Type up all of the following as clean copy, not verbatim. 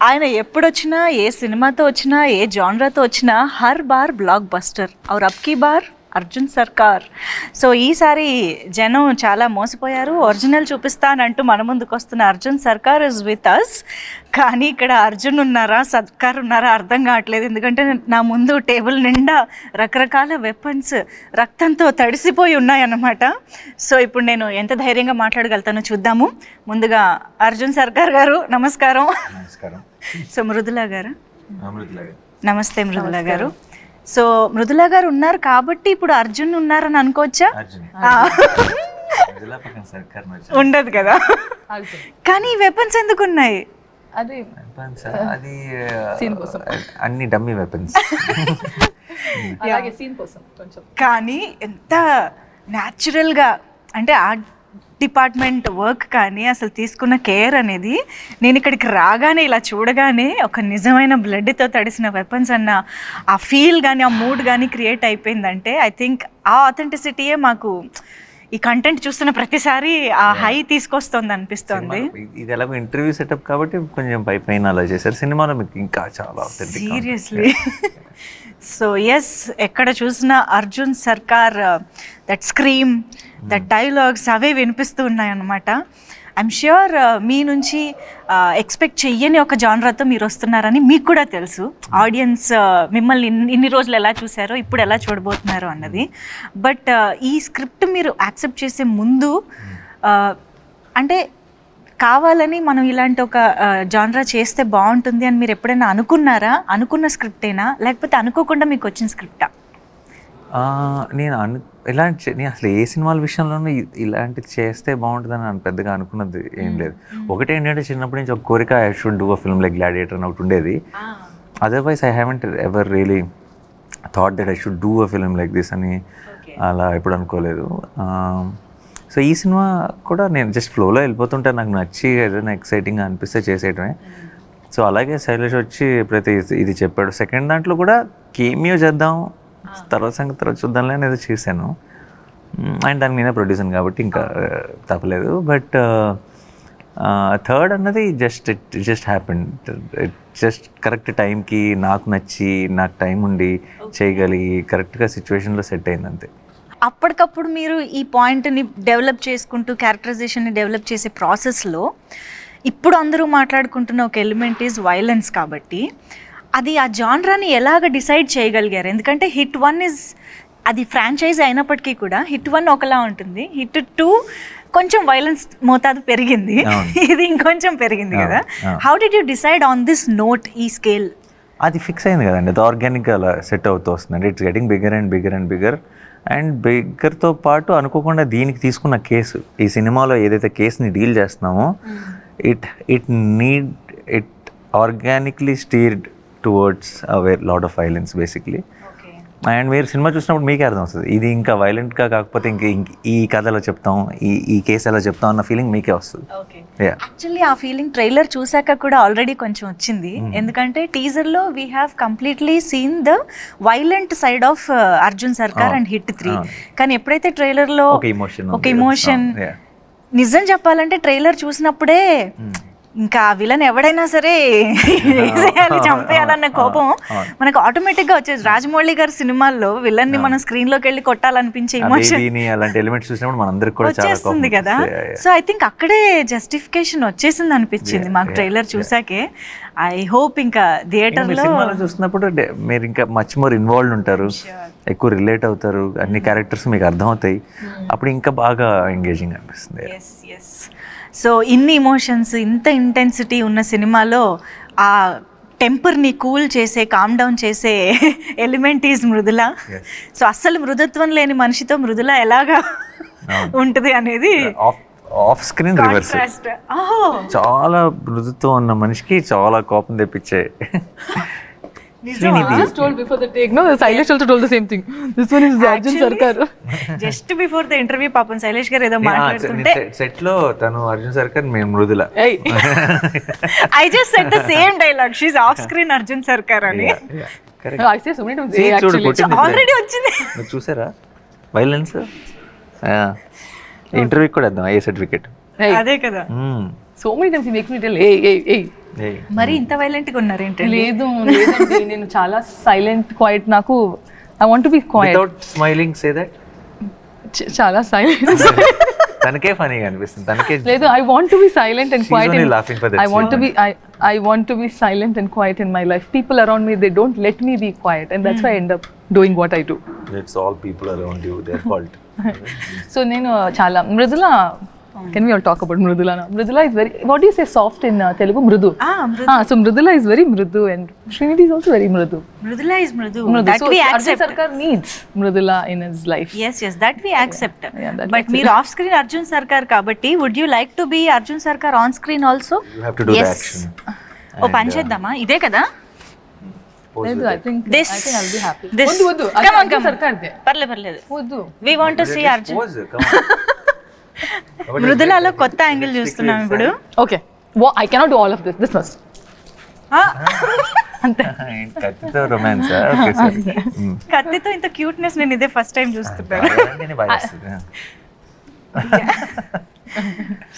ఆయన ఎప్పుడొచ్చినా ఏ సినిమాతో వచ్చినా ఏ జానరాతో వచ్చినా హర్ బార్ బ్లాక్ బస్టర్ और अब की बार అర్జున్ సర్కార్. సో ఈసారి జనం చాలా మోసపోయారు. ఒరిజినల్ చూపిస్తానంటూ మన ముందుకు వస్తున్న అర్జున్ సర్కార్ ఇస్ విత్ అస్. కానీ ఇక్కడ అర్జున్ ఉన్నారా సర్కార్ ఉన్నారా అర్థం కావట్లేదు. ఎందుకంటే నా ముందు టేబుల్ నిండా రకరకాల వెపన్స్ రక్తంతో తడిసిపోయి ఉన్నాయన్నమాట. సో ఇప్పుడు నేను ఎంత ధైర్యంగా మాట్లాడగలుగుతానో చూద్దాము. ముందుగా అర్జున్ సర్కార్ గారు నమస్కారం. సో మృదుల గారు నమస్తే. మృదుల గారు, సో మృదుల గారు ఉన్నారు కాబట్టి ఇప్పుడు అర్జున్ ఉన్నారని అనుకోవచ్చా? ఉండదు కదా. కానీ వెపన్స్ ఎందుకు ఉన్నాయి? అది అన్ని డమ్మీ వెపన్స్. కానీ ఎంత న్యాచురల్గా అంటే ఆర్ట్ డిపార్ట్మెంట్ వర్క్ కానీ అసలు తీసుకున్న కేర్ అనేది, నేను ఇక్కడికి రాగానే ఇలా చూడగానే ఒక నిజమైన బ్లడ్తో తడిసిన వెపన్స్ అన్న ఆ ఫీల్ కానీ ఆ మూడ్ కానీ క్రియేట్ అయిపోయిందంటే ఐ థింక్ ఆ ఆథెంటిసిటీయే మాకు ఈ కంటెంట్ చూస్తున్న ప్రతిసారి ఆ హై తీసుకొస్తుంది అనిపిస్తుంది. ఇది ఎలాగో ఇంటర్వ్యూ సెటప్ కాబట్టి కొంచెం పైన అలా చేశారు. సినిమాలో మీకు ఇంకా చాలా సీరియస్లీ. సో ఎస్, ఎక్కడ చూసినా అర్జున్ సర్కార్ దట్ స్క్రీమ్, దట్ డైలాగ్స్ అవే వినిపిస్తూ ఉన్నాయన్నమాట. ఐఎమ్ ష్యూర్ మీ నుంచి ఎక్స్పెక్ట్ చెయ్యని ఒక జానరాతో మీరు వస్తున్నారని మీకు కూడా తెలుసు. ఆడియన్స్ మిమ్మల్ని ఇన్ని రోజులు ఎలా చూసారో ఇప్పుడు ఎలా చూడబోతున్నారో అన్నది. బట్ ఈ స్క్రిప్ట్ మీరు యాక్సెప్ట్ చేసే ముందు అంటే కావాలని మనం ఇలాంటి ఒక జానరా చేస్తే బాగుంటుంది అని మీరు ఎప్పుడైనా అనుకున్నారా? అనుకున్న స్క్రిప్టేనా లేకపోతే అనుకోకుండా మీకు వచ్చిన స్క్రిప్టా? నేను నేను అసలు ఏ సినిమాల విషయంలోనూ ఇలాంటిది చేస్తే బాగుంటుందని నేను పెద్దగా అనుకున్నది ఏం లేదు. ఒకటి ఏంటంటే చిన్నప్పటి నుంచి ఒక కోరిక, I should do a film like gladiator అని ఒకటి ఉండేది. Otherwise I haven't ever really thought that I should do a film like this అని అలా ఎప్పుడు అనుకోలేదు. సో ఈ సినిమా కూడా నేను జస్ట్ ఫ్లోలో వెళ్ళిపోతుంటే నాకు నచ్చి ఏదైనా ఎక్సైటింగ్గా అనిపిస్తే చేసేయటమే. సో అలాగే శైలేష్ వచ్చి ప్రతి ఇది చెప్పాడు. సెకండ్ దాంట్లో కూడా కేమియో చేద్దాం, తర్వాత సంగతి తర్వాత చూద్దాంలే అనేది చేశాను. అండ్ దానికి నేనే ప్రొడ్యూసర్ కాబట్టి ఇంకా తప్పలేదు. బట్ థర్డ్ అన్నది జస్ట్ హ్యాపెన్. జస్ట్ కరెక్ట్ టైంకి నాకు నచ్చి నాకు టైం ఉండి చేయగలిగి కరెక్ట్గా సిచ్యువేషన్లో సెట్ అయింది అంతే. అప్పటికప్పుడు మీరు ఈ పాయింట్ని డెవలప్ చేసుకుంటూ క్యారెక్టరైజేషన్ని డెవలప్ చేసే ప్రాసెస్లో ఇప్పుడు అందరూ మాట్లాడుకుంటున్న ఒక ఎలిమెంట్ ఈజ్ వైలెన్స్. కాబట్టి అది ఆ జానరాని ఎలాగ డిసైడ్ చేయగలిగారు? ఎందుకంటే హిట్ 1 ఇస్ అది ఫ్రాంచైజ్ అయినప్పటికీ కూడా హిట్ 1 ఒకలా ఉంటుంది, హిట్ 2 కొంచెం వైలెన్స్ మోతాదు పెరిగింది, ఇది ఇంకొంచెం పెరిగింది కదా. How did you decide on this note, ఈ స్కేల్? అది ఫిక్స్ అయింది కదండి, అది ఆర్గానిక్గా అలా సెట్ అవుతూ వస్తుందండి. It's getting bigger and bigger and bigger. And బిగ్గర్తో పాటు అనుకోకుండా దీనికి తీసుకున్న కేసు, ఈ సినిమాలో ఏదైతే కేసుని డీల్ చేస్తున్నామో it organically steered towards lot of violence basically. And మీరు సినిమా చూసినప్పుడు మీకే అర్థం వస్తుంది ఇది ఇంకా వైలెంట్గా కాకపోతే ఈ కథలో చెప్తాం, ఈ కేసు ఎలా చెప్తాం అన్న ఫీలింగ్ మీకే వస్తుంది. యాక్చువల్లీ ఆ ఫీలింగ్ ట్రైలర్ చూసాక కూడా ఆల్రెడీ కొంచెం వచ్చింది. ఎందుకంటే టీజర్లో we have completely seen the violent side of Arjun Sarkar and hit 3. కానీ ఎప్పుడైతే ట్రైలర్లో ఒక ఇమోషన్, నిజం చెప్పాలంటే ట్రైలర్ చూసినప్పుడే ఇంకా విలన్ ఎవడైనా సరే వేసేయాలి, చంపేయాలన్న కోపం మనకు ఆటోమేటిక్గా వచ్చేది. రాజమౌళి గారి సినిమాల్లో విలన్ని మనం స్క్రీన్లోకి వెళ్ళి కొట్టాలనిపించే ఇమోషన్ వచ్చేస్తుంది కదా. సో ఐ థింక్ అక్కడే జస్టిఫికేషన్ వచ్చేసింది అనిపించింది మాకు ట్రైలర్ చూసాకే. ఐ హోప్ ఇంకా థియేటర్లో చూసినప్పుడు మీరు ఇంకా మచ్ మోర్ ఇన్వాల్వ్ ఉంటారు, ఎక్కువ రిలేట్ అవుతారు, అన్ని క్యారెక్టర్స్ మీకు అర్థమవుతాయి, అప్పుడు ఇంకా బాగా ఎంగేజింగ్ అనిపిస్తుంది. సో ఇన్ని ఇమోషన్స్, ఇంత ఇంటెన్సిటీ ఉన్న సినిమాలో ఆ టెంపర్ని కూల్ చేసే, కామ్ డౌన్ చేసే ఎలిమెంట్ ఈజ్ మృదుల. సో అస్సలు మృదుత్వం లేని మనిషితో మృదుల ఎలాగా ఉంటుంది అనేది ఆఫ్ స్క్రీన్ రివర్స్. చాలా మృదుత్వం ఉన్న మనిషికి చాలా కోపం తెప్పించే. Just told before the take, no, Shailesh also told the same thing. This one is Arjun Sarkar. Just before the interview, పాపం శైలేష్ గారు ఏదో మాట్లాడుతుంటే సెట్ లో తను అర్జున్ సర్కార్, మేము Mrudula. I just said the same dialogue. She's off screen Arjun Sarkar అని. I say so many times actually. Already వచ్చింది. మీరు చూసారా వైలెన్స్? ఇంటర్వ్యూ కూడా ఇద్దాం, ఏ సర్టిఫికేట్ అదే కదా. So many times he makes me tell, hey. మరి ఇంత వైలెంట్గా ఉన్నారు ఏంటండి? లేదండి నేను చాలా సైలెంట్ క్వైట్. నాకు I want to be quiet. Without smiling say that? చాలా సైలెంట్. తనకే ఫనీగా అనిపిస్తుంది. తనకే లేదు, I want to be silent and quiet. only laughing for that I want to be I want to be silent and quiet in my life. People around me, they don't let me be quiet, and that's why I end up doing what I do. It's all people around you, their fault. So నేను చాలా Mrudula. Can we all talk about Mridula now? Mridula is very, what do you say, soft in Telugu? Mridu. So Mridula is very mridu and Srinidhi is also very mridu. Mridula is mridu. Mridu. That So we Arjun accept. Sarkar needs Mridula in his life. Yes, that we accept. Yeah, that But మీరు off screen Arjun Sarkar కాబట్టి would you like to be Arjun Sarkar on screen also? You have to do the Yes. action. ఓ పని చేద్దామా? ఇదే కదా? Pose లేదు, with I think This. I'll be happy. This. వద్దు Come on, Arjun come on. Sarkar they. పర్లేదు. వద్దు. We want to see Just Arjun. pose, come on. మృదులలో కొత్త యాంగిల్ చూస్తున్నాం ఇప్పుడు. Okay. Well, I cannot do all of this. This must. కత్తితో romance. Okay సరే. కత్తితో ఇంత క్యూట్నెస్ నేను ఇదే ఫస్ట్ టైం చూస్తున్నాను.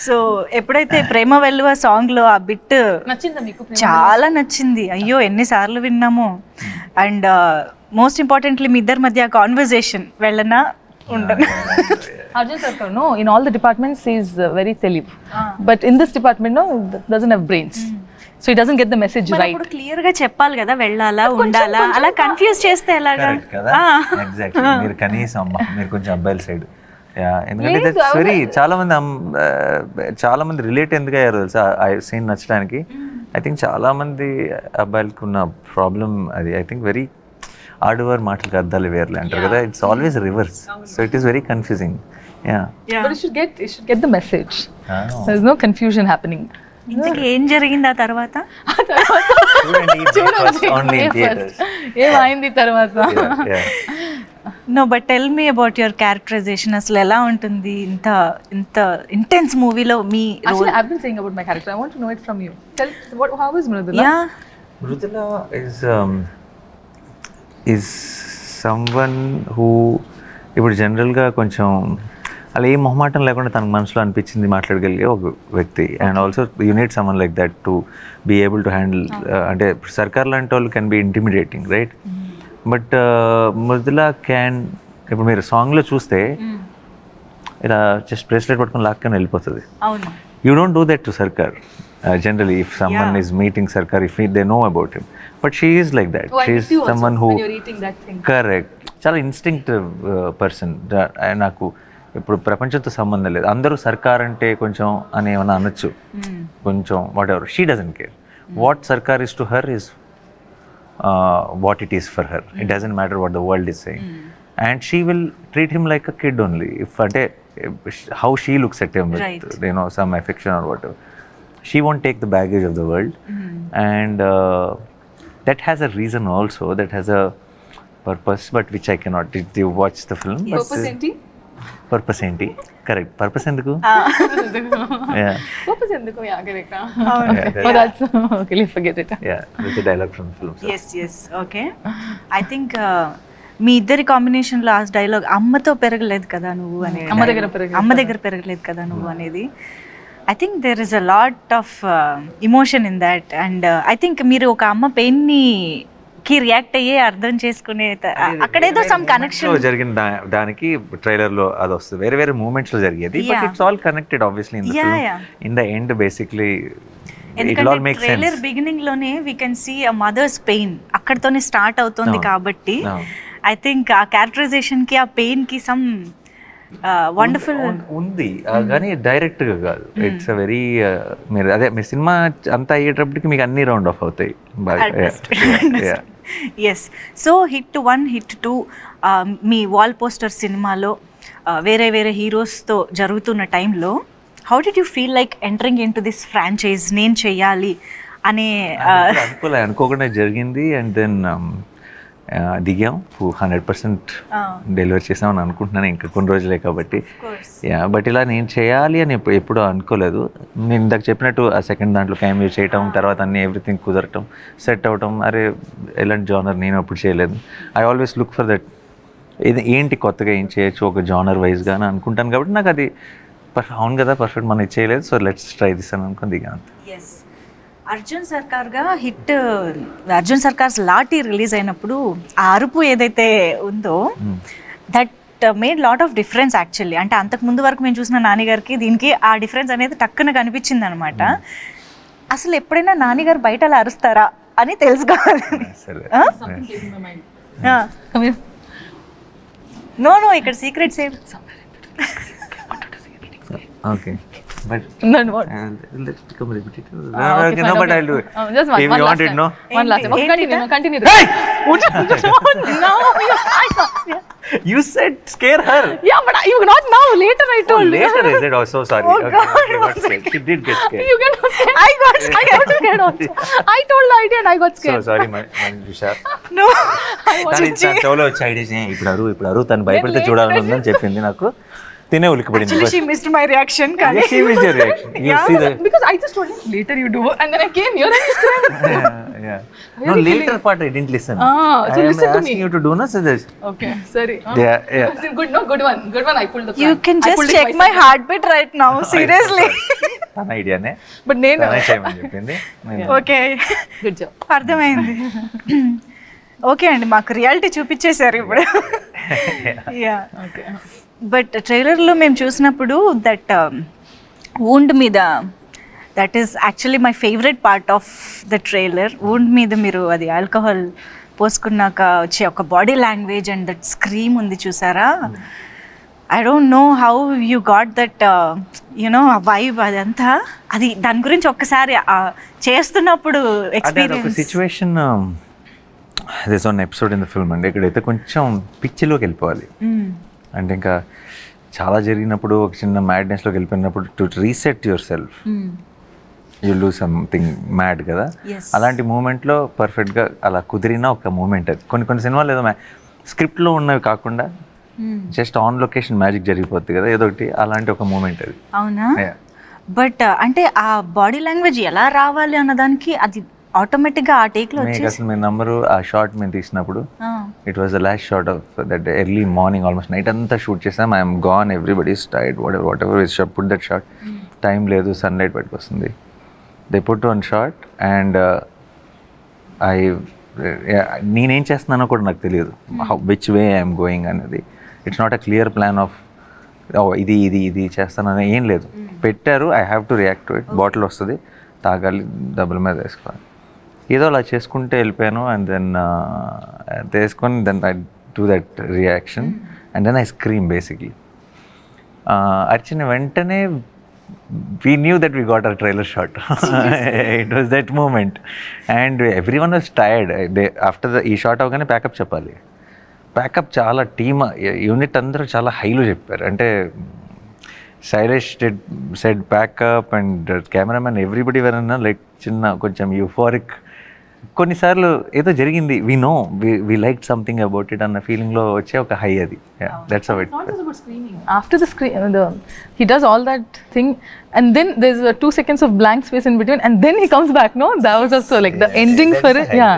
సో ఎప్పుడైతే ప్రేమ వెల్లువ సాంగ్ లో ఆ బిట్ నచ్చిందా మీకు? చాలా నచ్చింది. అయ్యో ఎన్నిసార్లు విన్నాము. అండ్ మోస్ట్ ఇంపార్టెంట్లీ మీ ఇద్దరి మధ్య కాన్వర్జేషన్ వెళ్ళనా ఉండనా? Arjun Sarkar, no, in all the departments he is very telib. But in this department, no, doesn't have brains. So he doesn't get the message right. ఇప్పుడు క్లియర్ గా చెప్పాలి కదా, వెళ్ళాలా ఉండాలా, అలా కన్ఫ్యూజ్ చేస్తే ఎలాగా? కరెక్ట్ కదా. ఎగ్జాక్ట్లీ. మీరు కనీసం అమ్మ మీరు కొంచెం అబ్బాయిల సైడ్. ఎందుకంటే దట్స్ వెరీ చాలా మంది రిలేట్ ఎందుకు అయ్యారు తెలుసా ఆ సీన్ నచ్చడానికి. ఐ థింక్ చాలా మంది అబ్బాయిలకు ఉన్న ప్రాబ్లం అది. ఐ థింక్ వెరీ ఆడవారు మాటలకు అర్థాలు వేర్లే అంటారు కదా. It's always reverse. So it is very confusing. But you should get the message. There's no confusion happening. ఇంతకీ ఏం జరిగింది ఆ తర్వాత? ఏమైంది తర్వాత? No but tell me about your characterisation. అసలు ఎలా ఉంటుంది ఇంత ఇంటెన్స్ మూవీలో మీ role? Actually, I've been saying about my character. I want to know it from you. Tell how is Mridula? Yeah. Mridula is someone who ఇప్పుడు జనరల్గా కొంచెం అలా ఏ మొహమాటం లేకుండా తనకు మనసులో అనిపించింది మాట్లాడగలిగే ఒక వ్యక్తి. And also you need someone like that to be able to handle. అంటే సర్కార్ లాంటి వాళ్ళు can be intimidating, right? But Mrudula can, ఇప్పుడు మీరు సాంగ్లో చూస్తే ఇలా జస్ట్ బ్రేస్లెట్ పట్టుకొని లాక్కొని వెళ్ళిపోతుంది. You don't do that to సర్కార్ generally. If someone is meeting Sarkar, if they know about him, but she is like that. She is someone who, when you're eating that thing. Correct, చాలా instinctive person. నాకు ఇప్పుడు ప్రపంచంతో సంబంధం లేదు. అందరూ సర్కార్ అంటే కొంచెం అని ఏమైనా అనొచ్చు, కొంచెం whatever. She doesn't care. What Sarkar is to her is what it is for her. It doesn't matter what the world is saying. And she will treat him like a kid only. If అంటే how she looks at him with some affection or whatever. She won't take the baggage of the world. And that has a reason also, that has a purpose, but which I cannot. Did you watch the film? Purpose enti? Purpose enti? Correct. Purpose enduku? Yeah. Purpose enduku? Yeah, correct. Yeah, Oh, that's okay. Forget it. Yeah, that's a dialogue from the film. So. Yes. Okay. I think మీ ఇద్దరి combination లో ఆ dialogue, అమ్మతో పెరగలేదు కదా నువ్వు అనేది, అమ్మ దగ్గర పెరగలేదు కదా నువ్వు అనేది. I think there is a lot of emotion in that, and I think మీరు ఒక అమ్మ పెయిన్ కి రియాక్ట్ అయ్యే అర్థం చేసుకునే అక్కడేదో సమ్ కనెక్షన్ జరిగిన దానికి ట్రైలర్ లో అది వస్తుంది. వేరే వేరే మూమెంట్స్ లో జరిగేది, but it's all connected obviously in the film. In the end basically it all makes sense. Trailer beginning లోనే we can see a mother's pain అక్కడతోనే స్టార్ట్ అవుతుంది. కాబట్టి ఐ థింక్ ఆ క్యారెక్టరైజేషన్ కి, ఆ పెయిన్ కి సమ్ వండర్ఫుల్ ఉంది, కానీ డైరెక్ట్ గా కాదు. ఇట్స్ అ వెరీ మీరు అదే మీ సినిమా అంతా అయ్యేటప్పటికి మీకు అన్ని రౌండ్ ఆఫ్ అవుతాయి బాగా. ఎస్. సో హిట్ 1, హిట్ 2 మీ వాల్ పోస్టర్ సినిమాలో వేరే వేరే హీరోస్తో జరుగుతున్న టైంలో how did you feel like entering in to this franchise? నేను చెయ్యాలి అనే అనుకోకుండా జరిగింది. అండ్ దెన్ దిగాం, 100% డెలివరీ చేసామని అనుకుంటున్నాను. ఇంకా కొన్ని రోజులే కాబట్టి. బట్ ఇలా నేను చేయాలి అని ఎప్పుడూ అనుకోలేదు. నేను ఇందాక చెప్పినట్టు ఆ సెకండ్ దాంట్లో క్యామియో చేయటం, తర్వాత అన్ని ఎవ్రీథింగ్ కుదరటం, సెట్ అవటం, అరే ఎలాంటి జానర్ నేను అప్పుడు చేయలేదు. I always look for that, ఇది ఏంటి కొత్తగా ఏం చేయొచ్చు ఒక జానర్ వైజ్గా అని అనుకుంటాను. కాబట్టి నాకు అది అవును కదా పర్ఫెక్ట్ మనం ఇచ్చేయలేదు, సో లెట్స్ ట్రై దిస్ అని అనుకుని దిగాను. ఎస్, అర్జున్ సర్కార్గా హిట్ అర్జున్ సర్కార్స్ లాఠీ రిలీజ్ అయినప్పుడు ఆ అరుపు ఏదైతే ఉందో that made lot of difference actually. అంటే అంతకు ముందు వరకు మేము చూసిన నానిగారికి దీనికి ఆ డిఫరెన్స్ అనేది టక్కున కనిపించింది అనమాట. అసలు ఎప్పుడైనా నానిగారు బయట అలా అరుస్తారా అని తెలుసుకోవాలి. నో ఇక్కడ సీక్రెట్స్ ఏం. Okay but Then what? let's become repetitive. Okay, No, fine, but okay. I'll do it. Just one If you last want it, time. no? One last time. Okay, continue. Hey! No, You said scare her. yeah, but you not now. Later I Oh, told. later is it? Oh, so sorry. Oh, Okay, God, I got scared. She did get scared. You get scared. I got scared also. I told the idea and I got So scared. sorry, Manjusha. No తన చెవులో వచ్చి idea ఇప్పుడు అరువు తను భయపడితే చూడాలని ఉందని చెప్పింది నాకు. తినే ఉలికిపడింది. Actually she missed my reaction. కానీ She missed your reaction. You see the Because I just told him later you do and then I came here and you scared. yeah. No, later part I didn't listen. So I am listen to asking me. you to do, no, so this. Okay, sorry. Yeah. Good, no, good one. I pulled the plan. You can I just pulled it check myself. My heart beat right now seriously. తన ఐడియానే But నేను తనే చేయమని చెప్పింది. Okay, good job. అర్థమైంది. Okay అండి, మాకు reality చూపించేశారు ఇప్పుడు. Yeah, Okay. బట్ ట్రైలర్లో మేము చూసినప్పుడు దట్ వూండ్ మీద, that is actually my favourite part of the trailer. Wound మీద మీరు అది ఆల్కహాల్ పోసుకున్నాక వచ్చే ఒక body language and that scream ఉంది చూసారా. I don't know how you got that you know ఆ వైబ్ అదంతా. అది దాని గురించి ఒక్కసారి చేస్తున్నప్పుడు అదే ఒక experience. Situation this one episode in the film అండి. ఇక్కడైతే కొంచెం పిచ్చిలోకి వెళ్ళిపోవాలి. అంటే ఇంకా చాలా జరిగినప్పుడు ఒక చిన్న మ్యాడ్నెస్లోకి వెళ్ళిపోయినప్పుడు to reset your self you do something mad కదా. అలాంటి మూమెంట్లో పర్ఫెక్ట్గా అలా కుదిరిన ఒక మూమెంట్ అది. కొన్ని సినిమాలు ఏదో స్క్రిప్ట్లో ఉన్నవి కాకుండా జస్ట్ ఆన్ లొకేషన్ మ్యాజిక్ జరిగిపోతుంది కదా ఏదో ఒకటి, అలాంటి ఒక మూమెంట్ అది. అవునా? బట్ అంటే ఆ బాడీ లాంగ్వేజ్ ఎలా రావాలి అన్నదానికి అది ఆటోమేటిక్గా ఆ టేక్లో మీకు అసలు మీ నంబరు ఆ షార్ట్ మేము తీసినప్పుడు it was the last short of that early morning, almost night అంతా షూట్ చేసాం. I'm gone, everybody is tired, what ever is put that short. Time లేదు, సన్లైట్ బయటకు వస్తుంది. They put one short and నేనేం చేస్తున్నానో కూడా నాకు తెలియదు, విచ్ వే ఐఎమ్ గోయింగ్ అనేది. It's not a clear plan of ఇది చేస్తానని ఏం లేదు. పెట్టారు, I have to react to it. Bottle వస్తుంది, తాగాలి, డబ్బుల మీద వేసుకోవాలి, ఏదో అలా చేసుకుంటే వెళ్ళిపోయాను. అండ్ దెన్ తీసుకొని then I do that reaction and then I scream basically. అర్చిన వెంటనే we knew that we got our trailer shot. It was that moment and everyone was tired. After the shot avagane backup cheppali. Backup చాలా team unit అందరూ చాలా హైలో చెప్పారు. అంటే Shailesh said backup and cameraman everybody వెరన్నా like చిన్న కొంచెం euphoric. కొన్నిసార్లు ఏదో జరిగింది, we know we like something about it అన్న ఫీలింగ్లో వచ్చే ఒక హై అది. That's how it. Not just about screaming. After the scream, he does all that thing, and then there's 2 seconds of blank space in between, and then he comes back. No, that was also like the ending for it. Yeah,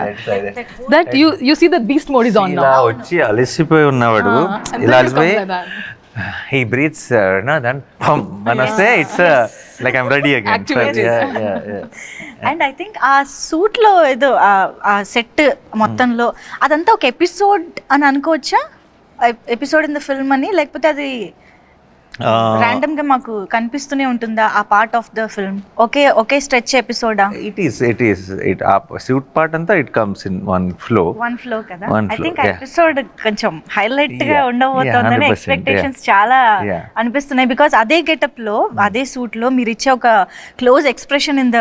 that you see that beast mode is on now. ఇలా వచ్చి అలసిపోయి ఉన్నవాడు, And ఇలా then he comes అలసిపోయి like that. he breathes then మనస్తే it's like I'm ready again. Activated. Yeah. And I think ఆ సూట్లో ఏదో ఆ సెట్ మొత్తంలో అదంతా ఒక ఎపిసోడ్ అని అనుకోవచ్చా? ఎపిసోడ్ ఇన్ ద ఫిల్మ్ అని, లేకపోతే అది ర్యాండమ్ గా మాకు కనిపిస్తూనే ఉంటుందా ఆ పార్ట్ ఆఫ్ ద ఫిల్మ్? ఒకే స్ట్రెచ్ ఎపిసోడా? It is ఆ సూట్ పార్ట్ అంతా it comes in one flow కదా. One I flow, think yeah. Episode కొంచెం హైలైట్ గా Yeah. ఉండబోతోందని 100%, ఎక్స్పెక్టేషన్స్ చాలా Yeah. అనిపిస్తున్నాయి. బికాస్ అదే గెటప్ లో అదే సూట్ లో మీరు ఇచ్చే ఒక close expression in the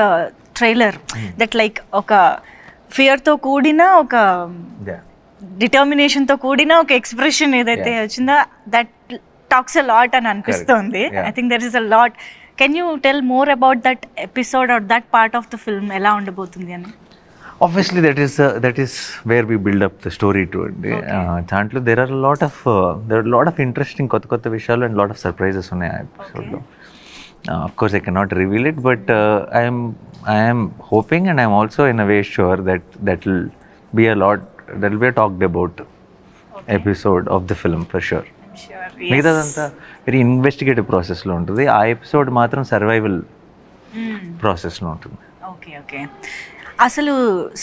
trailer that like ఒక ఫియర్ తో కూడిన ఒక డిటర్మినేషన్ తో కూడిన ఒక ఎక్స్ప్రెషన్ ఏదైతే వచ్చిందో దట్ టాక్స్ అ లాట్ అని అనిపిస్తుంది. I think there is a lot. Can you tell more about that episode or that part of the film ఎలా ఉండబోతుంది అని? Obviously that is where we build up the story to it. దాంట్లో there are a lot of interesting కొత్త విషయాలు and lot of surprises ఉన్నాయి ఆ ఎపిసోడ్లో. Of course I cannot reveal it, but I am hoping and I am also in a way sure that will be a talked about episode of the film for sure. మిగతాదంతా very investigative ప్రాసెస్లో ఉంటుంది. ఆ episode మాత్రం survival ప్రాసెస్లో ఉంటుంది. Okay okay. అసలు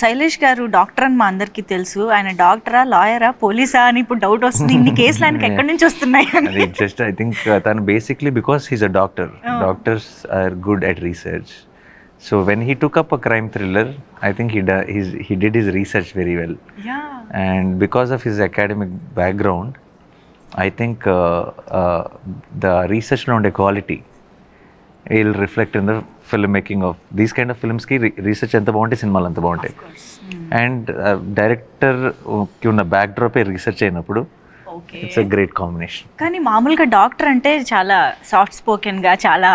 శైలేష్ గారు doctor అని మా అందరికీ తెలుసు. ఆయన డాక్టరా, లాయరా, పోలీసా అని ఇప్పుడు డౌట్ వస్తుంది. ఇన్ని కేసులు ఆయనకి ఎక్కడి నుంచి వస్తున్నాయి అని. అది జస్ట్ ఐ థింక్ తను basically because he's a doctor. Doctors are good at research. So when he took up a crime thriller, I think he did his research very well. Yeah. And because of his academic background, I think the research lo unde quality will reflect in the filmmaking of these kind of films. Ki research enta bagunte cinemalu anta bagunte. And director ki unna backdrop e research ayinappudu it's a great combination. కానీ మామూలుగా doctor అంటే చాలా soft spoken గా, చాలా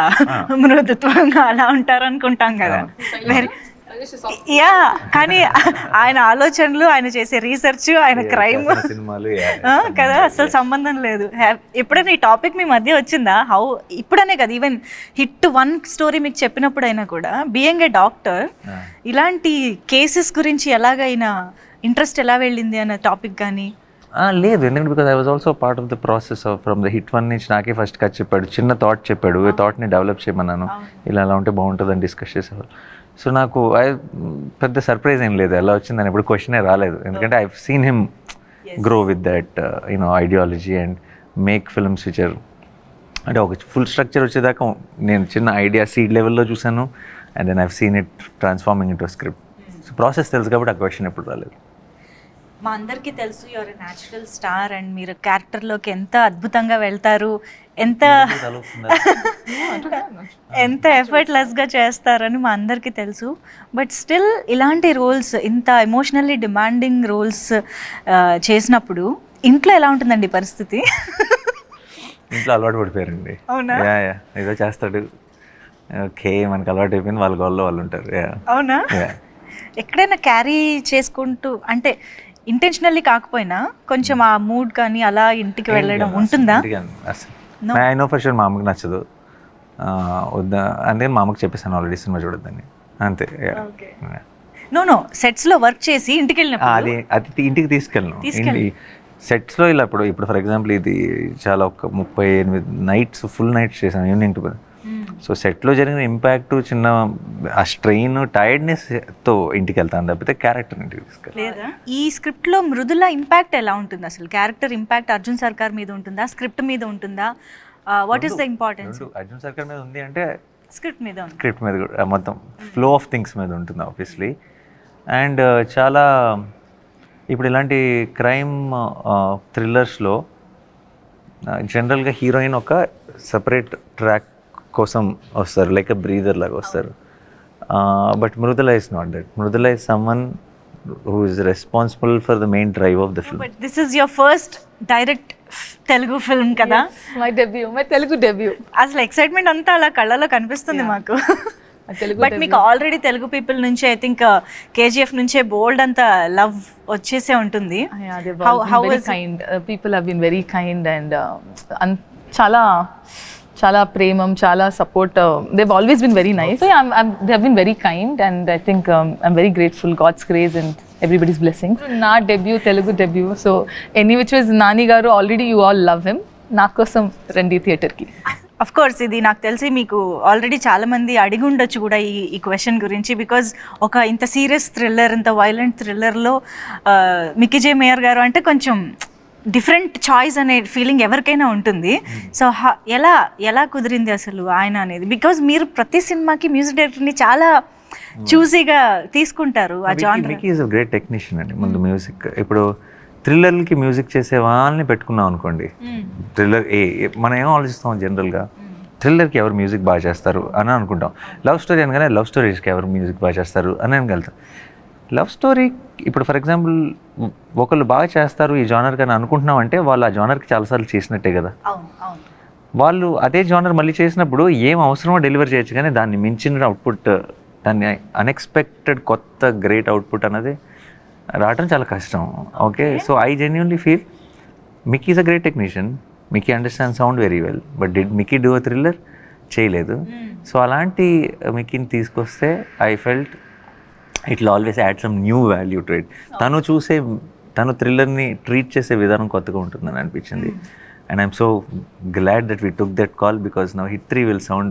మృదుత్వంగా అలా ఉంటారు అనుకుంటాం కదా. యా, కానీ ఆయన ఆలోచనలు, ఆయన చేసే రీసెర్చ్, ఆయన క్రైమ్ సినిమాలు కదా అసలు సంబంధం లేదు. ఎప్పుడైనా ఈ టాపిక్ మీ మధ్య వచ్చిందా? ఇప్పుడనే కదా, ఈవెన్ హిట్ 1 స్టోరీ మీకు చెప్పినప్పుడైనా కూడా బీయింగ్ ఏ డాక్టర్ ఇలాంటి కేసెస్ గురించి ఎలాగైనా ఇంట్రెస్ట్ ఎలా వెళ్ళింది అన్న టాపిక్ కానీ? లేదు, ఎందుకంటే because I was also part of the process of from the hit 1 నుంచి నాకే ఫస్ట్ కట్ చెప్పాడు, చిన్న థాట్ చెప్పాడు, ఈ థాట్ని డెవలప్ చేయమన్నాను, ఇలా అలా ఉంటే బాగుంటుందని డిస్కస్ చేసేవాళ్ళు. సో నాకు పెద్ద సర్ప్రైజ్ ఏం లేదు ఎలా వచ్చిందని, ఎప్పుడు క్వశ్చనే రాలేదు. ఎందుకంటే I seen him grow with that ideology and make films which are అంటే ఒక ఫుల్ స్ట్రక్చర్ వచ్చేదాకా నేను చిన్న ఐడియా సీడ్ లెవెల్లో చూసాను. And then I seen it transforming into script. So process తెలుసు కాబట్టి ఆ క్వశ్చన్ ఎప్పుడు రాలేదు. మా అందరికీ తెలుసు your a natural star and మీరు క్యారెక్టర్లోకి ఎంత అద్భుతంగా వెళ్తారు, ఎంత ఎఫర్ట్లెస్గా చేస్తారని మా అందరికీ తెలుసు. బట్ స్టిల్ ఇలాంటి రోల్స్, ఇంత ఎమోషనల్లీ డిమాండింగ్ రోల్స్ చేసినప్పుడు ఇంట్లో ఎలా ఉంటుందండి పరిస్థితి? ఇంట్లో అలవాటు పడిపోయారండి. అవునా? ఏదో చేస్తాడు, ఓకే మనకు అలవాటు అయిపోయింది, వాళ్ళ గోల్లో వాళ్ళు ఉంటారు. అవునా? ఎక్కడైనా క్యారీ చేసుకుంటూ, అంటే ఇంటెన్షనల్లీ కాకపోయినా కొంచెం ఆ మూడ్ కానీ అలా ఇంటికి వెళ్ళడం ఉంటుందా? ఐ నో ఫర్ షూర్ మా అమ్మకి నచ్చదు, వద్దా అంటే మా అమ్మకి చెప్పేసాను ఆల్రెడీ సినిమా చూడొద్దని, అంతే. నో సెట్స్లో వర్క్ చేసి ఇంటికి వెళ్ళినప్పుడు అది ఇంటికి తీసుకెళ్ళను. సెట్స్లో ఇలా ఇప్పుడు ఫర్ ఎగ్జాంపుల్ ఇది చాలా ఒక 38 నైట్స్ ఫుల్ నైట్స్ చేశాను ఈవినింగ్ టు. సో సెట్లో జరిగిన ఇంపాక్ట్, చిన్న ఆ స్ట్రెయిన్, టైర్డ్నెస్తో ఇంటికి వెళ్తాను తప్పితే క్యారెక్టర్ ఇంటికి తీసుకెళ్ళి. ఈ స్క్రిప్ట్లో మృదుల ఇంపాక్ట్ ఎలా ఉంటుంది అసలు? క్యారెక్టర్ ఇంపాక్ట్ అర్జున్ సర్కార్ మీద ఉంటుందా, స్క్రిప్ట్ మీద ఉంటుందా? What is the importance? Arjun సర్కార్ మీద ఉంది అంటే స్క్రిప్ట్ మీద కూడా మొత్తం ఫ్లో ఆఫ్ థింగ్స్ మీద ఉంటుంది ఆబ్వియస్లీ. అండ్ చాలా ఇప్పుడు ఇలాంటి క్రైమ్ థ్రిల్లర్స్లో జనరల్గా హీరోయిన్ ఒక సపరేట్ ట్రాక్ కోసం వస్తారు, లైక్ అ బ్రీదర్ లాగా వస్తారు. But Mrudula is not that. Mrudula is someone who is responsible for the main drive of the film. But this is your first direct Telugu film కదా? My Telugu debut. అసలు excitement అంతా అలా కళ్ళలో కనిపిస్తుంది మాకు. బట్ మీకు ఆల్రెడీ తెలుగు పీపుల్ నుంచి ఐ థింక్ కేజీఎఫ్ నుంచే బోల్డ్ అంత లవ్ వచ్చేసే ఉంటుంది. People have been very kind and చాలా ప్రేమం, చాలా support. They have always been very nice. So they have been very kind and I think I'm very grateful, God's grace and everybody's blessings. నా debut, Telugu debut. So any which was Nani garu, already you all love him. నా కోసం రండి థియేటర్కి. Of course ఇది నాకు తెలిసి మీకు already చాలామంది అడిగి ఉండొచ్చు కూడా ఈ క్వశ్చన్ గురించి. బికాజ్ ఒక ఇంత సీరియస్ థ్రిల్లర్, ఇంత వైలెంట్ థ్రిల్లర్లో మిక్కీ జే మేయర్ గారు అంటే కొంచెం డిఫరెంట్ చాయిస్ అనే ఫీలింగ్ ఎవరికైనా ఉంటుంది. సో ఎలా కుదిరింది అసలు ఆయన అనేది? బికాజ్ మీరు ప్రతి సినిమాకి మ్యూజిక్ డైరెక్టర్ని చాలా చూసీగా తీసుకుంటారు. ఆ genre. Mickey is a great technician అండి. ముందు మ్యూజిక్, ఇప్పుడు థ్రిల్లర్కి మ్యూజిక్ చేసే వాళ్ళని పెట్టుకున్నాం అనుకోండి, థ్రిల్లర్ మనం ఏం ఆలోచిస్తాం జనరల్గా, థ్రిల్లర్కి ఎవరు మ్యూజిక్ బాగా చేస్తారు అని అనుకుంటాం. లవ్ స్టోరీ అనగానే లవ్ స్టోరీస్కి ఎవరు మ్యూజిక్ బాగా చేస్తారు అని అనగలుగుతాం. లవ్ స్టోరీ ఇప్పుడు ఫర్ ఎగ్జాంపుల్ ఒకళ్ళు బాగా చేస్తారు ఈ జానర్ కానీ అనుకుంటున్నాం అంటే వాళ్ళు ఆ జానర్కి చాలాసార్లు చేసినట్టే కదా. వాళ్ళు అదే జానర్ మళ్ళీ చేసినప్పుడు ఏం అవసరమో డెలివర్ చేయొచ్చు, కానీ దాన్ని మించిన అవుట్పుట్, దాన్ని అన్ఎక్స్పెక్టెడ్ కొత్త గ్రేట్ అవుట్పుట్ అన్నది రావడం చాలా కష్టం. Okay, so I genuinely feel Mickey is a great technician. Mickey understand sound very well, but did Mickey do a thriller? చేయలేదు. సో అలాంటి మిక్కీని తీసుకొస్తే I felt it will always add some new value to it. తను థ్రిల్లర్ని treat చేసే విధానం కొత్తగా ఉంటుందని అనిపించింది. and I'm so glad that we took that call, because now Hit 3 will sound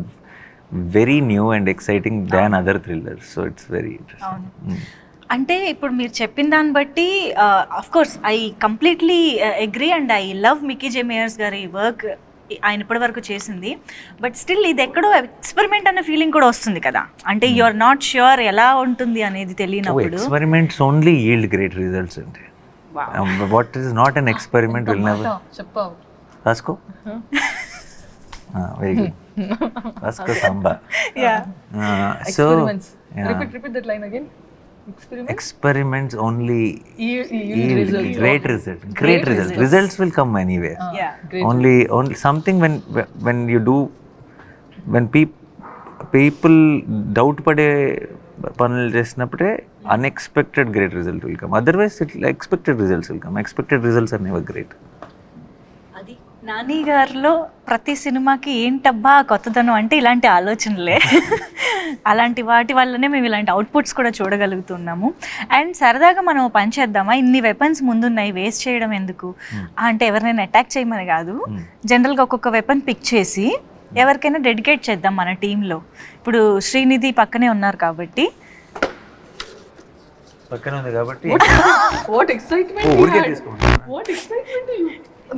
very new and exciting than other thrillers, so it's very interesting. అంటే ఇప్పుడు మీరు చెప్పిన దాన్ని బట్టి of course I completely agree and I love Mickey J Meyer గారి work, ఆయన ఇప్పటి వరకు చేసింది. బట్ స్టిల్ ఇది ఎక్కడో ఎక్స్పెరిమెంట్ అనే ఫీలింగ్ కూడా వస్తుంది కదా, అంటే యు ఆర్ నాట్ ష్యూర్ ఎలా ఉంటుంది అనేది తెలియనప్పుడు. Experiments only yield great results అండి. What is not an experiment will never. చెప్పావు రాసుకో. Very good. రాసుకో Samba. So repeat that line again. Experiments only Yield results. great results. Great results. Results will come anywhere. Only something when you do, when people doubt పడే పనులు చేసినప్పుడే unexpected great result will come. Otherwise expected results will come. Expected results are never great. అది నాని గారిలో ప్రతి సినిమాకి ఏంటబ్బా కొత్తదనం అంటే ఇలాంటి ఆలోచనలే. అలాంటి వాటి వల్లనే మేము ఇలాంటి అవుట్పుట్స్ కూడా చూడగలుగుతున్నాము. అండ్ సరదాగా మనం పని చేద్దామా, ఇన్ని వెపన్స్ ముందున్నాయి వేస్ట్ చేయడం ఎందుకు అంటే ఎవరినైనా అటాక్ చేయమని కాదు, జనరల్గా ఒక్కొక్క వెపన్ పిక్ చేసి ఎవరికైనా డెడికేట్ చేద్దాం మన టీంలో. ఇప్పుడు శ్రీనిధి పక్కనే ఉన్నారు కాబట్టి పక్కన ఉంది కాబట్టి What excitement you ఊరికే had. తీసుకోండి. What excitement you.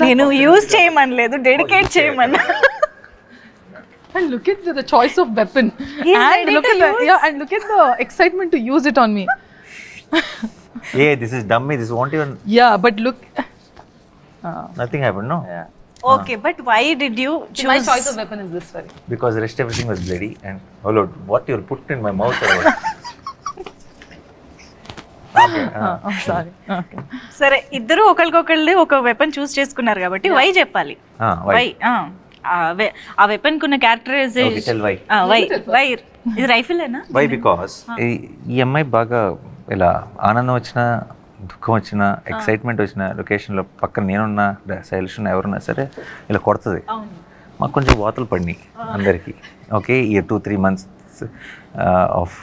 నేను యూజ్ చేయమనలేదు, డెడికేట్ చేయమన్నా. And look at the choice of weapon. He's And ready look to at the use. and look at the excitement to use it on me. Hey, this is dummy. This won't even. Yeah, but look. Nothing happened, no? Yeah. Okay, but why did you My choose? choice of weapon is this very. Because rest everything was bloody and oh Lord, what you'll put in my mouth or what? Okay. I'm sorry. Okay. సరే, ఇద్దరు ఒకరికొకళ్ళు ఒక weapon చూస్ చేసుకున్నారు కాబట్టి why చెప్పాలి. Why? Why ఆ weapon కున్న Okay, characterisation tell why. Why ఇది రైఫిలేనా? Why? Because ఈ అమ్మాయి బాగా ఇలా ఆనందం వచ్చినా దుఃఖం వచ్చినా ఎక్సైట్మెంట్ వచ్చిన లొకేషన్లో పక్కన నేనున్నా శైలిష్ ఉన్నా ఎవరున్నా సరే ఇలా కొడుతుంది. మాకు కొంచెం వాతలు పడినాయి అందరికీ. ఓకే, ఈ 2-3 months of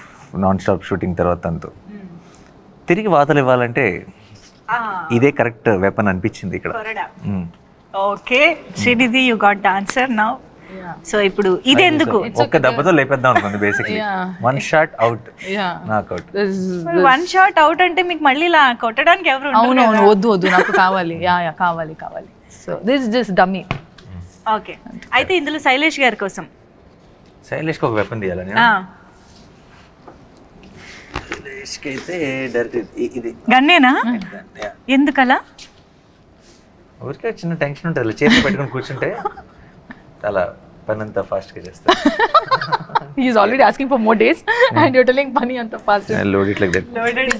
non stop shooting తర్వాత అంతా తిరిగి వాతలు ఇవ్వాలంటే ఇదే కరెక్ట్ వెపన్ అనిపించింది ఇక్కడ. Okay Srinidhi, you got the answer now. So ఇప్పుడు ఇది ఎందుకు? ఒక్క దెబ్బతో లేపేద్దాం అనుకుంది basically. One shot out, Yeah. Knockout. One shot out అంటే మీకు మళ్ళీ ఇలా కొట్టడానికి ఎవరు ఉండరు అవును కదా? వద్దు నాకు కావాలి. యా కావాలి. So this just dummy. Okay, అయితే ఇందులో శైలేష్ గారి కోసం శైలేష్కి ఒక వెపన్ తీయాలని. శైలేష్కి అయితే డైరెక్ట్ ఇది గన్నేనా? ఎందుకలా? ఊరికే చిన్న టెన్షన్ ఉంటుంది, ఇలా చేతి పెట్టుకొని కూర్చుంటే అలా పని అంతా ఫాస్ట్గా చేస్తాను. He is already asking for more days and you're telling Pani anta fast. Load it like that.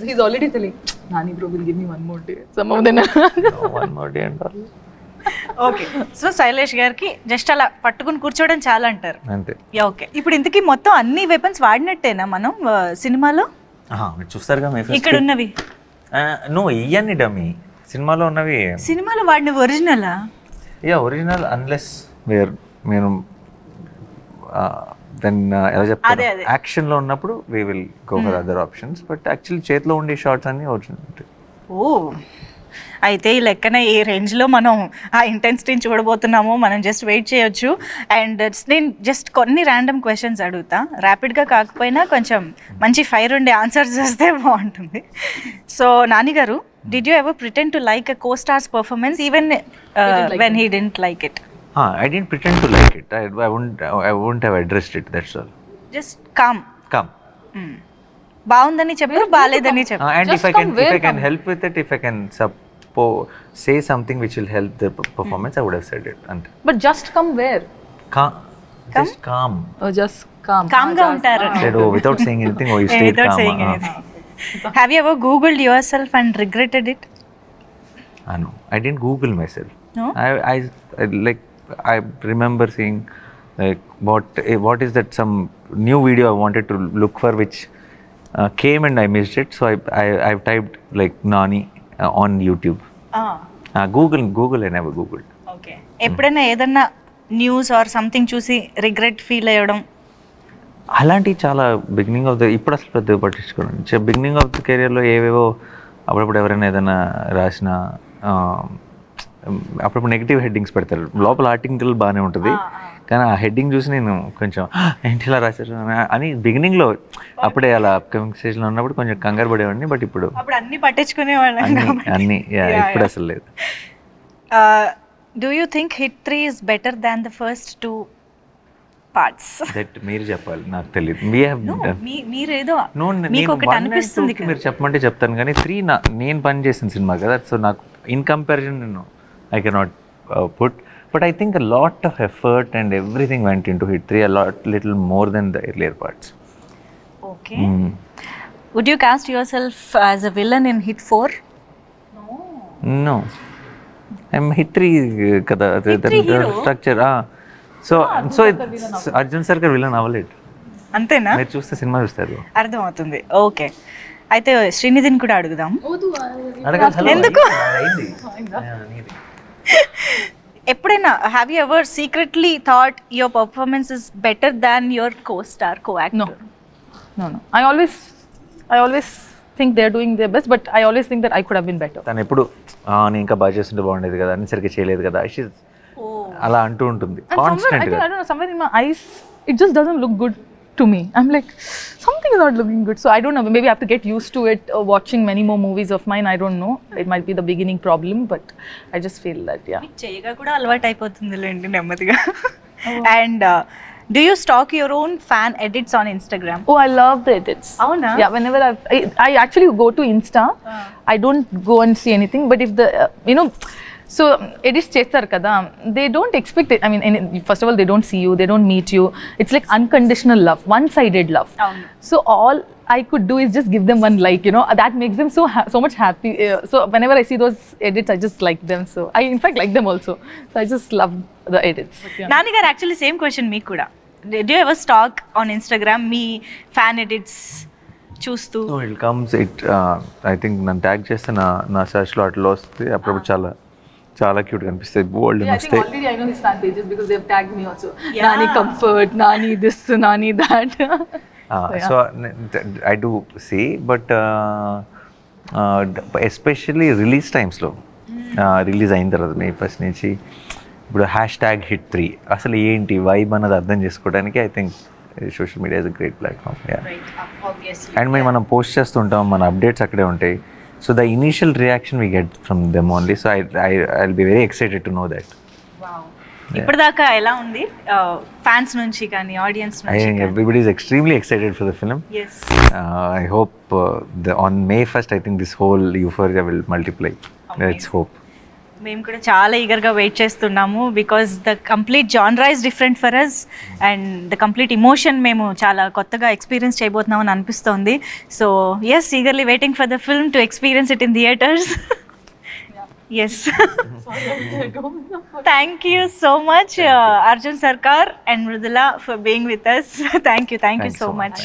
He's already telling, Nani bro will give me one more day. Some of them. No, one more day and all. Okay, so Shailesh గారికి just అలా పట్టుకుని కూర్చోవడం చాలా అంటారు. అంతే. Okay, ఇప్పుడు ఇంతకీ మొత్తం అన్ని వెపన్స్ వాడినట్టేనా మనం సినిమాలో? మీరు చూస్తారుగా మీ ఇక్కడ ఉన్నవి నో ఇవన్నీ డమ్మీ. సినిమాలో ఉన్నవి సినిమాలో వాడిన ఒరిజినలా? ఒరిజినల్ అన్లెస్ మీరు దెన్ ఎలా చెప్తారు, యాక్షన్లో ఉన్నప్పుడు we will go for other options. But actually చేతిలో ఉండే షార్ట్స్ అన్నీ ఒరిజినల్ ఉంటాయి. ఓ, అయితే ఈ లెక్కన ఏ రేంజ్లో మనం ఆ ఇంటెన్సిటీని చూడబోతున్నామో మనం జస్ట్ వెయిట్ చేయొచ్చు. అండ్ నేను జస్ట్ కొన్ని ర్యాండమ్ క్వశ్చన్స్ అడుగుతా, ర్యాపిడ్గా కాకపోయినా కొంచెం మంచి ఫైర్ ఉండే ఆన్సర్స్ వస్తే బాగుంటుంది. సో నాని గారు, did you ever pretend to like a co stars performance even when he didn't like it? I didn't pretend to like it. I wouldn't have addressed it, that's all. Just com. బాగుందని చెప్పారు, బాగాలేదని చెప్పారు. And if I can help with it, if I can say something which will help the performance, I would have said it. And But just come where? just calm. Oh, just calm. కామ్గా ఉంటారు. Said, without saying anything, you stayed Without calm. saying anything. Have you ever Googled yourself and regretted it? No, I didn't Google myself. No? I remember seeing like what is that some new video I wanted to look for which came and I missed it, so I've typed like Nani on YouTube. Google I never Googled. Okay, ఎప్పుడైనా ఏదన్నా news or something చూసి regret feel అయ్యడం? అలాంటివి చాలా beginning of the, ఇప్పుడు అసలు పెద్దగా పట్టించుకోండి. Beginning of the కెరియర్లో ఏవేవో అప్పుడప్పుడు ఎవరైనా ఏదైనా రాసిన అప్పుడప్పుడు నెగిటివ్ హెడ్డింగ్స్ పెడతారు, లోపల ఆర్టికల్ బాగానే ఉంటుంది, కానీ ఆ హెడ్డింగ్ చూసి నేను కొంచెం ఏంటి ఇలా రాశారు అని బిగినింగ్లో అప్పుడే అలా అప్కమింగ్ స్టేజ్లో ఉన్నప్పుడు కొంచెం కంగారు పడేవాడిని. బట్ ఇప్పుడు అప్పుడు అన్ని పట్టించుకునేవాళ్ళం. అన్ని ఇప్పుడు అసలు లేదు. Do you think hit 3 is better than the first 2 parts? That మీరు చెప్పాలి, నాకు తెలియదు. మీరేదో మీకు ఒకటి అనిపిస్తుంది. మీరు చెప్పమంటే చెప్తాను, కానీ 3 నేను పని చేసిన సినిమా కదా, సో నాకు ఇన్ కంపారిజన్ నేను I cannot put. But I think a lot of effort and everything went into Hit 3, little more than the earlier parts. Okay. Would you cast yourself as a villain in Hit 4? No. I'm Hit 3 kada, the structure. So it's Arjun Sarkar villain అవ్వలేదు. అంతేనా? మీరు చూస్తే cinema చూస్తారు, అర్థమవుతుంది. Okay, అయితే శ్రీనిధిని కూడా అడుగుదాం. ఎందుకు? ఎప్పుడైనా have you ever secretly thought your performance is better than your co-star, co-actor? No. I always think they're doing their best, but I always think that I could have been better. తను ఎప్పుడు నేను ఇంకా బాగా చేస్తుంటే బాగుండేది కదా, అన్ని సరిగ్గా చేయలేదు కదా, అలా అంటూ ఉంటుంది కాన్స్టెంట్ గా. I don't know, somewhere in my eyes it just doesn't look good to me. I'm like, something is not looking good. So I don't know, maybe I have to get used to it, watching many more movies of mine. I don't know, it might be the beginning problem, but I just feel that చేయగా కూడా అలవాటు అయిపోతుందిలేండి నెమ్మదిగా. And do you stalk your own fan edits on Instagram? Oh, I love the edits. Avuna? Yeah, whenever I actually go to Insta, I don't go and see anything, but if the so edits చేస్తారు కదా, they don't expect it. I mean, first of all, they don't see you, they don't meet you. It's like unconditional love, one-sided love. So all I could do is just give them one like, that makes them so much happy. So whenever I see those edits, I just like them. So I in fact like them also. So I just love the edits. Nani garu, actually same question మీకు కూడా. Do you ever stalk on Instagram me fan edits చూస్తూ? No, it comes, I think నన్ను tag చేస్తే నా సెర్చ్లో అట్లా వస్తుంది, అప్పుడప్పుడు చాలా క్యూట్ కనిపిస్తాయి, బోల్డ్ వస్తాయి. Already I know his fan pages because they have tagged me also. Nani comfort, Nani this, Nani that. So I do see, but especially release టైమ్స్లో, రిలీజ్ అయిన తర్వాత మే 1st నుంచి ఇప్పుడు #Hit3 అసలు ఏంటి వైబ్ అన్నది అర్థం చేసుకోవడానికి I think social media is a great platform. And మనం పోస్ట్ చేస్తుంటాం, మన అప్డేట్స్ అక్కడే ఉంటాయి. So the initial reaction we get from them only, so I'll be very excited to know that. Wow. ఇప్పటిదాకా ఎలా ఉంది ఫ్యాన్స్ నుంచి కానీ ఆడియన్స్ నుంచి? I think everybody is extremely excited for the film. Yes. I hope on May 1st I think this whole euphoria will multiply. Let's hope. మేము కూడా చాలా ఈగర్గా వెయిట్ చేస్తున్నాము, because the complete genre is different for us and the complete emotion మేము చాలా కొత్తగా experience చేయబోతున్నాం అని అనిపిస్తోంది. So yes, eagerly waiting for the film to experience it in theatres. Yes, thank you so much Arjun Sarkar and Mrudula for being with us. Thank you so much.